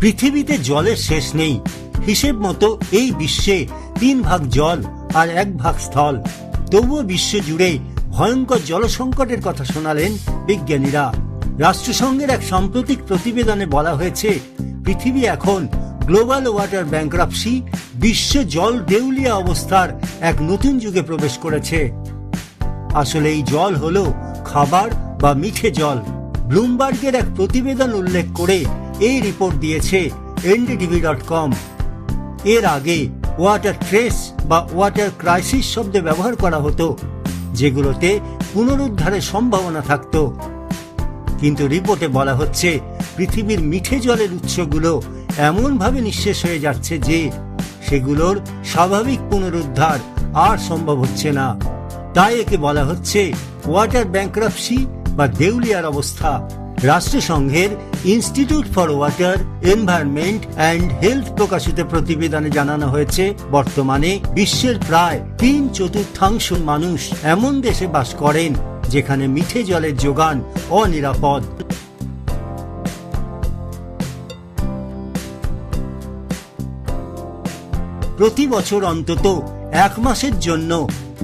পৃথিবীতে জলের শেষ নেই। হিসেব মতো এই বিশ্বে 3 ভাগ জল আর 1 ভাগ স্থল। তবুও বিশ্ব জুড়ে ভয়ঙ্কর জল সংকটের কথা শোনালেন বিজ্ঞানীরা। রাষ্ট্রসংঘের এক সাম্প্রতিক প্রতিবেদনে বলা হয়েছে, পৃথিবী এখন গ্লোবাল ওয়াটার ব্যাংক্রাপসি, বিশ্ব জল দেউলিয়া অবস্থার এক নতুন যুগে প্রবেশ করেছে। আসলে এই জল হলো খাবার বা মিঠে জল। ব্লুমবার্গের এক প্রতিবেদন উল্লেখ করে এই রিপোর্ট দিয়েছে ndtv.com। এর আগে ওয়াটার ট্রেস বা ওয়াটার ক্রাইসিস শব্দ ব্যবহার করা হতো, যেগুলোতে পুনরুদ্ধারের সম্ভাবনা থাকত। কিন্তু রিপোর্টে বলা হচ্ছে, পৃথিবীর মিঠে জলের উৎসগুলো এমনভাবে নিঃশেষ হয়ে যাচ্ছে যে সেগুলোর স্বাভাবিক পুনরুদ্ধার আর সম্ভব হচ্ছে না। তাই একে বলা হচ্ছে ওয়াটার ব্যাংক্রাপসি বা দেউলিয়ার অবস্থা। রাষ্ট্রসংঘের institute for water, environment and health প্রকাশিত প্রতিবেদনে জানানো হয়েছে, বর্তমানে বিশ্বের প্রায় 3/4 মানুষ এমন দেশে বাস করেন যেখানে মিঠে জলের যোগান অনিরাপদ। প্রতি বছর অন্তত 1 মাসের জন্য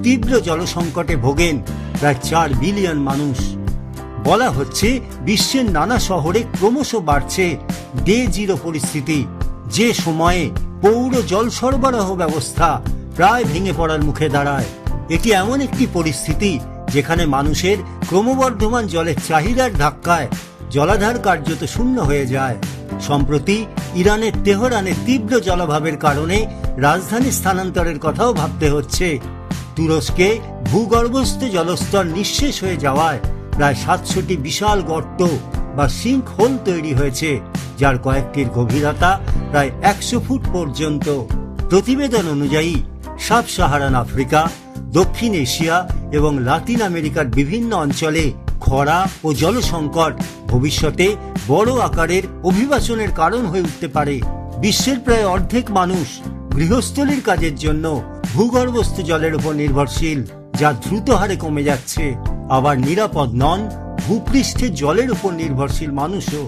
তীব্র জলসংকটে ভোগেন প্রায় 4 বিলিয়ন মানুষ। বলা হচ্ছে, বিশ্বের নানা শহরে ক্রমশ বাড়ছে ডে জিরো পরিস্থিতি, যে সময়ে পৌর জল সরবরাহ ব্যবস্থা প্রায় ভেঙে পড়ার মুখে দাঁড়ায়। এটি এমন একটি পরিস্থিতি যেখানে মানুষের ক্রমবর্ধমান জলের চাহিদার ধাক্কায় জলাধার কার্যত শূন্য হয়ে যায়। সম্প্রতি ইরানের তেহরানে তীব্র জলাভাবের কারণে রাজধানী স্থানান্তরের কথাও ভাবতে হচ্ছে। তুরস্কে ভূগর্ভস্থ জলস্তর নিঃশেষ হয়ে যাওয়ায় প্রায় 700টি বিশাল গর্ত বা সিঙ্ক হোল তৈরি হয়েছে, যার কয়েকটির গভীরতা প্রায় 100 ফুট পর্যন্ত। প্রতিবেদন অনুযায়ী সাব সাহারান আফ্রিকা, দক্ষিণ এশিয়া এবং লাতিন আমেরিকার বিভিন্ন অঞ্চলে খরা ও জলসংকট ভবিষ্যতে বড় আকারের অভিবাসনের কারণ হয়ে উঠতে পারে। বিশ্বের প্রায় অর্ধেক মানুষ গৃহস্থলীর কাজের জন্য ভূগর্ভস্থ জলের উপর নির্ভরশীল, যা দ্রুত হারে কমে যাচ্ছে। আবার নিরাপদ নন ভূপৃষ্ঠে জলের উপর নির্ভরশীল মানুষও।